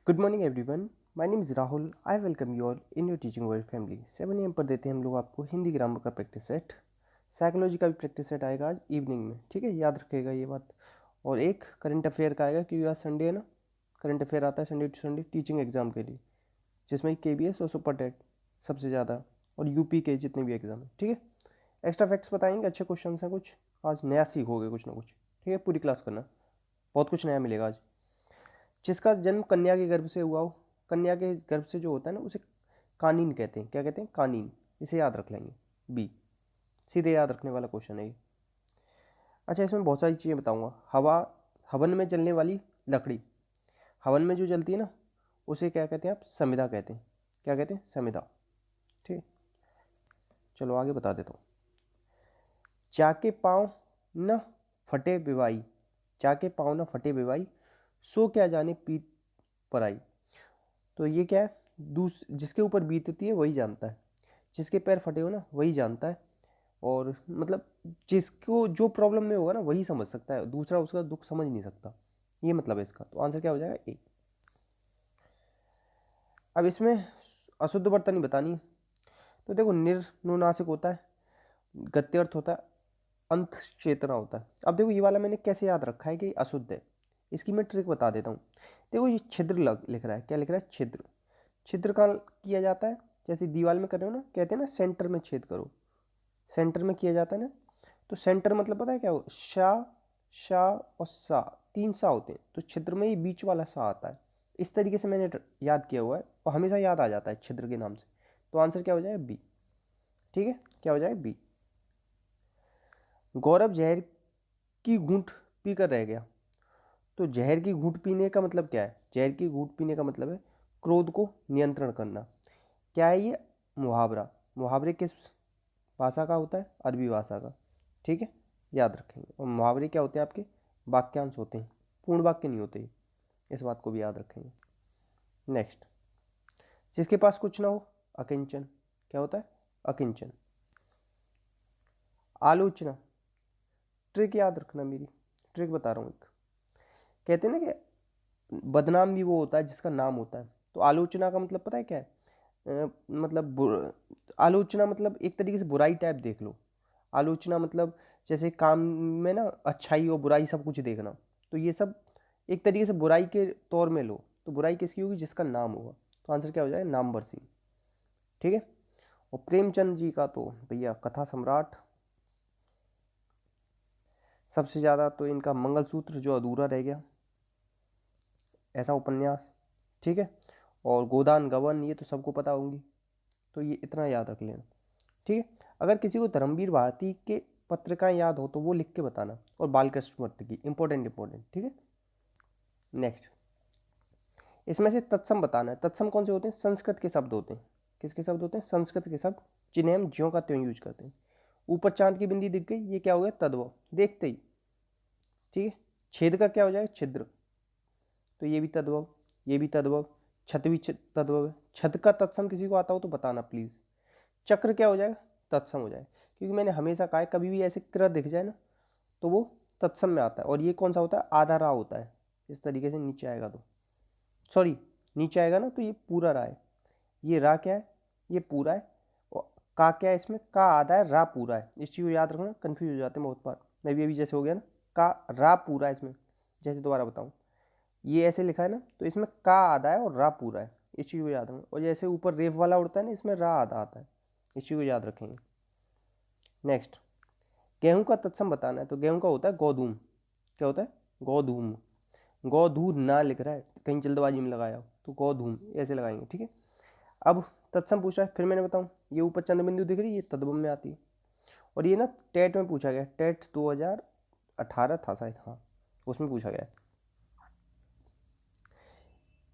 Good morning everyone, my name is Rahul. I welcome you all in your teaching world family. 7 AM पर देते हैं हम लोग आपको हिंदी ग्रामर का प्रैक्टिस सेट। साइकोलॉजी का भी प्रैक्टिस सेट आएगा आज इवनिंग में, ठीक है, याद रखिएगा ये बात। और एक करंट अफेयर का आएगा क्योंकि आज संडे है ना। करंट अफेयर आता है Sunday to Sunday teaching exam के लिए, जिसमें KBS और सुपर टेट सबसे ज़्यादा, और यूपी के जितने भी एग्जाम है, ठीक है। एक्स्ट्रा फैक्ट्स बताएंगे, अच्छे क्वेश्चन हैं कुछ, आज नया सीखोगे कुछ ना कुछ, ठीक है। पूरी क्लास करना, बहुत कुछ नया मिलेगा आज। जिसका जन्म कन्या के गर्भ से हुआ हो, कन्या के गर्भ से जो होता है ना, उसे कानीन कहते हैं। क्या कहते हैं? कानीन। इसे याद रख लेंगे, बी। सीधे याद रखने वाला क्वेश्चन है ये। अच्छा, इसमें बहुत सारी चीज़ें बताऊंगा। हवन में जलने वाली लकड़ी, हवन में जो जलती है ना, उसे क्या कहते हैं? आप समिधा कहते हैं। क्या कहते हैं? समिधा। ठीक, चलो आगे बता देता हूँ। जाके पाँव न फटे बिवाई, जाके पाँव न फटे बिवाई, सो क्या जाने पीत पराई। तो ये क्या है? जिसके ऊपर बीतती है वही जानता है, जिसके पैर फटे हो ना वही जानता है। और मतलब जिसको जो प्रॉब्लम में होगा ना वही समझ सकता है, दूसरा उसका दुख समझ नहीं सकता। ये मतलब है इसका। तो आंसर क्या हो जाएगा? ए। अब इसमें अशुद्ध वर्तनी बतानी है। तो देखो, निर्नुनासिक होता है, गत्य अर्थ होता है, अंत चेतना होता है। अब देखो, ये वाला मैंने कैसे याद रखा है कि अशुद्ध है, इसकी मैं ट्रिक बता देता हूँ। देखो, ये छिद्र लिख रहा है। क्या लिख रहा है? छिद्र। छिद्र कहाँ किया जाता है? जैसे दीवार में कर रहे हो ना, कहते हैं ना सेंटर में छेद करो, सेंटर में किया जाता है ना। तो सेंटर मतलब पता है क्या हो? शा और सा, तीन सा होते हैं, तो छिद्र में ये बीच वाला सा आता है। इस तरीके से मैंने याद किया हुआ है और हमेशा याद आ जाता है छिद्र के नाम से। तो आंसर क्या हो जाएगा? बी। ठीक है, क्या हो जाएगा? बी। गौरव जहर की घूंट पीकर रह गया। तो जहर की घूंट पीने का मतलब क्या है? जहर की घूंट पीने का मतलब है क्रोध को नियंत्रण करना। क्या है ये? मुहावरा। मुहावरे किस भाषा का होता है? अरबी भाषा का। ठीक है, याद रखेंगे। और मुहावरे क्या होते हैं? आपके वाक्यांश होते हैं, पूर्ण वाक्य नहीं होते। इस बात को भी याद रखेंगे। नेक्स्ट, जिसके पास कुछ ना हो, अकिंचन। क्या होता है? अकिंचन। आलोचना, ट्रिक याद रखना, मेरी ट्रिक बता रहा हूँ एक। कहते हैं ना कि बदनाम भी वो होता है जिसका नाम होता है। तो आलोचना का मतलब पता है क्या है? आलोचना मतलब एक तरीके से बुराई टाइप देख लो। आलोचना मतलब जैसे काम में ना अच्छाई और बुराई सब कुछ देखना, तो ये सब एक तरीके से बुराई के तौर में लो। तो बुराई किसकी होगी? जिसका नाम होगा। तो आंसर क्या हो जाएगा? नामवर सिंह। ठीक है। और प्रेमचंद जी का तो भैया कथा सम्राट, सबसे ज़्यादा तो इनका मंगलसूत्र जो अधूरा रह गया, ऐसा उपन्यास। ठीक है। और गोदान गवन, ये तो सबको पता होंगी। तो ये इतना याद रख लेना, ठीक है। अगर किसी को धर्मवीर भारती के पत्रिकाएं याद हो तो वो लिख के बताना, और बालकृष्ण मर्त की, इंपॉर्टेंट इंपॉर्टेंट, ठीक है। नेक्स्ट, इसमें से तत्सम बताना है। तत्सम कौन से होते हैं? संस्कृत के शब्द होते हैं। किसके शब्द होते हैं? संस्कृत के शब्द, जिन्हें हम ज्यों का त्यों यूज करते हैं। ऊपर चांद की बिंदी दिख गई, ये क्या हो गया? तद्भव, देखते ही। ठीक है। छेद का क्या हो जाएगा? छिद्र। तो ये भी तद्भव, ये भी तद्भव। छत भी तद्भव है। छत का तत्सम किसी को आता हो तो बताना प्लीज। चक्र क्या हो जाएगा? तत्सम हो जाएगा, क्योंकि मैंने हमेशा कहा है कभी भी ऐसे क्र दिख जाए ना तो वो तत्सम में आता है। और ये कौन सा होता है? आधा रा होता है। इस तरीके से नीचे आएगा तो, सॉरी, नीचे आएगा ना तो ये पूरा रा है। ये रा क्या है? ये पूरा है। और का क्या है? इसमें का आधा है, रा पूरा है। इस चीज़ को याद रखना, कंफ्यूज हो जाते हैं बहुत बार। मैं भी अभी जैसे हो गया ना, का रा पूरा है इसमें। जैसे दोबारा बताऊँ, ये ऐसे लिखा है ना, तो इसमें का आधा है और रा पूरा है। इस चीज़ को याद रखना। और जैसे ऊपर रेफ वाला उड़ता है ना, इसमें रा आधा आता है। इस चीज़ को याद रखेंगे। नेक्स्ट, गेहूं का तत्सम बताना है। तो गेहूं का होता है गोधूम। क्या होता है? गोधूम। गोधूम ना लिख रहा है, कहीं जल्दबाजी में लगाया हो तो गोधूम ऐसे लगाएंगे, ठीक है। अब तत्सम पूछ रहा है, फिर मैंने बताऊं, ये ऊपर चंद्र बिंदु दिख रही है, ये तद्भव में आती है। और ये ना टेट में पूछा गया, टेट 2018 था शायद, हाँ, उसमें पूछा गया।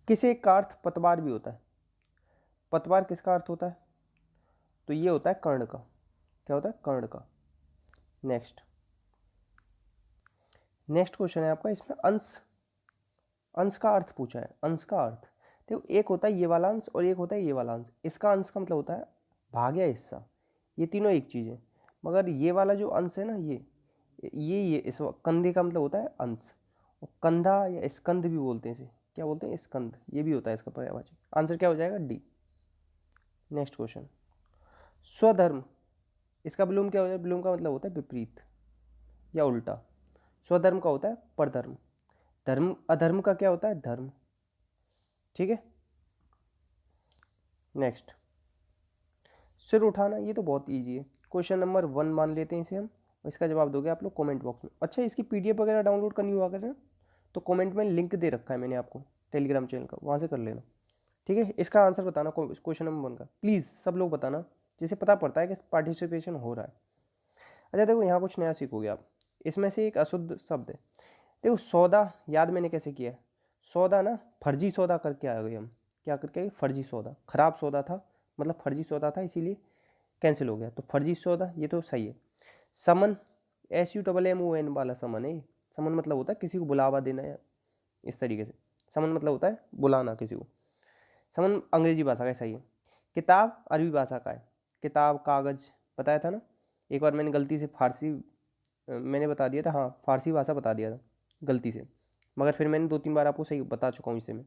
किस एक का अर्थ पतवार भी होता है? पतवार किसका अर्थ होता है? तो ये होता है कर्ण का। क्या होता है? कर्ण का। नेक्स्ट, नेक्स्ट क्वेश्चन है आपका, इसमें अंश, अंश का अर्थ पूछा है। अंश का अर्थ देखो, एक होता है ये वाला अंश और एक होता है ये वाला अंश। इसका अंश का मतलब होता है भाग या हिस्सा। ये तीनों एक चीज़ है, मगर ये वाला जो अंश है ना, ये इस कंधे का मतलब होता है अंश। और कंधा या स्कंध भी बोलते हैं इसे, क्या बोलते हैं, स्कंद, ये भी होता है इसका पर्यायवाची। आंसर क्या हो जाएगा, डी। नेक्स्ट क्वेश्चन, स्वधर्म, इसका विलोम क्या हो जाएगा, विलोम का मतलब होता है विपरीत या उल्टा। स्वधर्म का होता है परधर्म, धर्म अधर्म का क्या होता है, धर्म। ठीक है। नेक्स्ट, सिर उठाना, ये तो बहुत ईजी है, क्वेश्चन नंबर 1 मान लेते हैं इसे हम, इसका जवाब दोगे आप लोग कमेंट बॉक्स में। अच्छा, इसकी पीडीएफ वगैरह डाउनलोड करनी हुआ करें तो कमेंट में लिंक दे रखा है मैंने आपको टेलीग्राम चैनल का, वहाँ से कर लेना। ठीक है। इसका आंसर बताना क्वेश्चन नंबर 1 का, प्लीज़ सब लोग बताना, जिसे पता पड़ता है कि पार्टिसिपेशन हो रहा है। अच्छा देखो, यहाँ कुछ नया सीखोगे आप, इसमें से एक अशुद्ध शब्द है। देखो सौदा, याद मैंने कैसे किया है, सौदा ना फर्जी सौदा करके आ गए हम, क्या करके आए, फर्जी सौदा, खराब सौदा था, मतलब फर्जी सौदा था इसीलिए कैंसिल हो गया, तो फर्जी सौदा ये तो सही है। समन, SUMMON वाला समन है, समन मतलब होता है किसी को बुलावा देना है, इस तरीके से समन मतलब होता है बुलाना किसी को। समन अंग्रेजी भाषा का सही है। किताब अरबी भाषा का है, किताब कागज़ बताया था ना, एक बार मैंने गलती से फारसी मैंने बता दिया था, हाँ फारसी भाषा बता दिया था गलती से, मगर फिर मैंने 2-3 बार आपको सही बता चुका हूँ इससे मैं।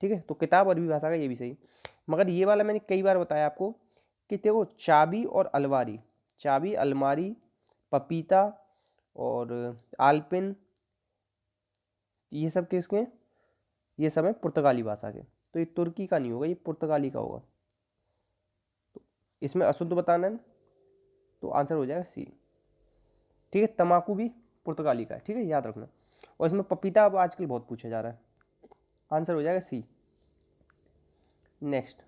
ठीक है, तो किताब अरबी भाषा का, ये भी सही। मगर ये वाला मैंने कई बार बताया आपको कि देखो चाबी और अलमारी, चाबी अलमारी, पपीता और आलपिन, ये सब किसके, ये सब है पुर्तगाली भाषा के, तो ये तुर्की का नहीं होगा, ये पुर्तगाली का होगा। तो इसमें अशुद्ध बताना है, तो आंसर हो जाएगा सी। ठीक है, तम्बाकू भी पुर्तगाली का है, ठीक है याद रखना। और इसमें पपीता अब आजकल बहुत पूछा जा रहा है, आंसर हो जाएगा सी। नेक्स्ट,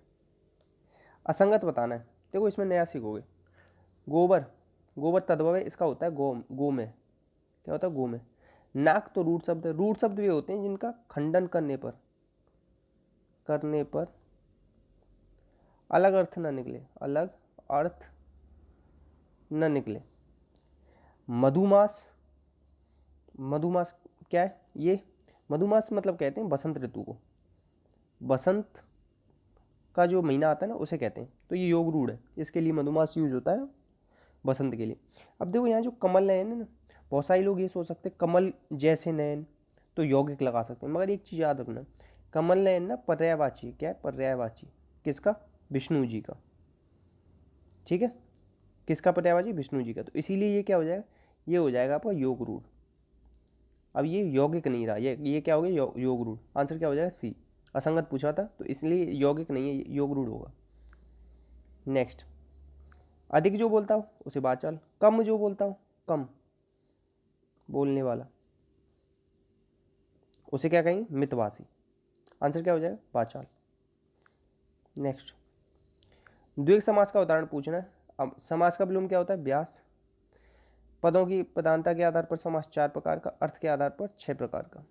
असंगत बताना है, देखो इसमें नया सीखोगे। गोबर, गोबर तद्भव है, इसका होता है गो में, क्या होता है, गो में। नाक तो रूट शब्द है, रूट शब्द वे होते हैं जिनका खंडन करने पर अलग अर्थ न निकले, अलग अर्थ न निकले। मधुमास, मधुमास क्या है, ये मधुमास मतलब कहते हैं बसंत ऋतु को, बसंत का जो महीना आता है ना उसे कहते हैं, तो ये योग रूढ़ है, इसके लिए मधुमास यूज होता है बसंत के लिए। अब देखो यहाँ जो कमल नयन है ना, बहुत सारे लोग ये सोच सकते हैं कमल जैसे नयन, तो यौगिक लगा सकते हैं, मगर एक चीज़ याद रखना, कमल नयन ना पर्यायवाची, क्या है, पर्यायवाची, किसका, विष्णु जी का। ठीक है, किसका पर्यायवाची, विष्णु जी का, तो इसीलिए ये क्या हो जाएगा, ये हो जाएगा आपका योग रूढ़। अब ये यौगिक नहीं रहा, ये क्या हो गया, योग रूढ़। आंसर क्या हो जाएगा, सी। असंगत पूछा था तो इसलिए यौगिक नहीं है, योग रूढ़ होगा। नेक्स्ट, अधिक जो बोलता हो उसे वाचाल, कम जो बोलता हो, कम बोलने वाला, उसे क्या कहेंगे, मितभाषी। आंसर क्या हो जाएगा, वाचाल। नेक्स्ट, द्विग समास का उदाहरण पूछना है। अब समास का विलोम क्या होता है, व्यास। पदों की प्रधानता के आधार पर समास 4 प्रकार का, अर्थ के आधार पर 6 प्रकार का।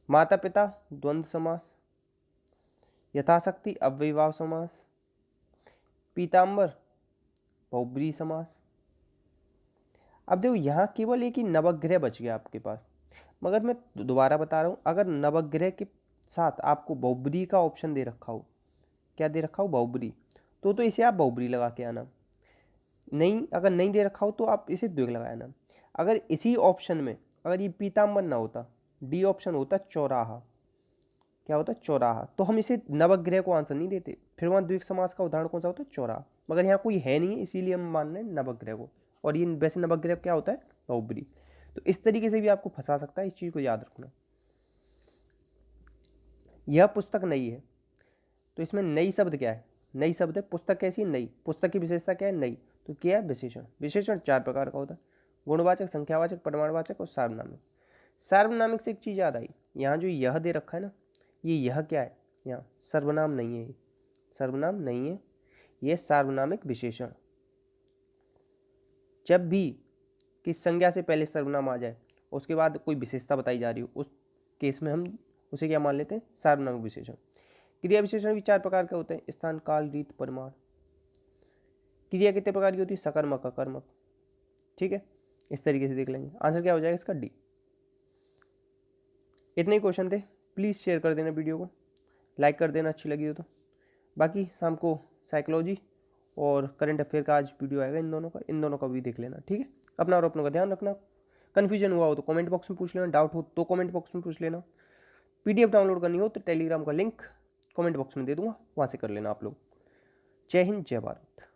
माता पिता द्वंद्व समास, यथाशक्ति अव्ययीभाव समास, पीताम्बर बहुब्रीहि समास। अब देखो यहाँ केवल एक ही नवग्रह बच गया आपके पास, मगर मैं दोबारा बता रहा हूँ, अगर नवग्रह के साथ आपको बहुब्रीहि का ऑप्शन दे रखा हो, क्या दे रखा हो, बहुब्रीहि, तो इसे आप बहुब्रीहि लगा के आना। नहीं, अगर नहीं दे रखा हो तो आप इसे द्विग लगाया ना। अगर इसी ऑप्शन में अगर ये पीताम्बर ना होता, डी ऑप्शन होता चौराहा, क्या होता है, चौराहा, तो हम इसे नवग्रह को आंसर नहीं देते, फिर वहाँ द्विग समास का उदाहरण कौन सा होता है, चौराहा। मगर यहाँ कोई है नहीं है, इसीलिए हम मान रहे हैं नवग्रह को, और ये वैसे नवग्रह क्या होता है, बहुब्रीहि। तो इस तरीके से भी आपको फंसा सकता है, इस चीज़ को याद रखना। यह पुस्तक नई है, तो इसमें नई शब्द क्या है, नई शब्द है, पुस्तक कैसी है, नई, पुस्तक की विशेषता क्या है, नई, तो क्या है, विशेषण। विशेषण 4 प्रकार का होता है, गुणवाचक, संख्यावाचक, परिमाणवाचक और सार्वनामिक। सार्वनामिक से एक चीज़ याद आई, यहाँ जो यह दे रखा है ना, ये यह क्या है, यहाँ सर्वनाम नहीं है, सर्वनाम नहीं है, ये सार्वनामिक विशेषण। जब भी किस संज्ञा से पहले सर्वनाम आ जाए, उसके बाद कोई विशेषता बताई जा रही हो, उस केस में हम उसे क्या मान लेते हैं, सार्वनामिक विशेषण। क्रिया विशेषण भी 4 प्रकार के होते हैं, स्थान, काल, रीत, परिमाण। क्रिया कितने प्रकार की होती है, सकर्मक, अकर्मक। ठीक है, इस तरीके से देख लेंगे। आंसर क्या हो जाएगा इसका, डी। इतने ही क्वेश्चन थे, प्लीज़ शेयर कर देना वीडियो को, लाइक कर देना अच्छी लगी हो तो। बाकी शाम को साइकोलॉजी और करंट अफेयर का आज वीडियो आएगा, इन दोनों का भी देख लेना। ठीक है, अपना और अपनों का ध्यान रखना। कन्फ्यूजन हुआ हो तो कमेंट बॉक्स में पूछ लेना, डाउट हो तो कमेंट बॉक्स में पूछ लेना। PDF डाउनलोड करनी हो तो टेलीग्राम का लिंक कमेंट बॉक्स में दे दूंगा, वहाँ से कर लेना आप लोग। जय हिंद, जय भारत।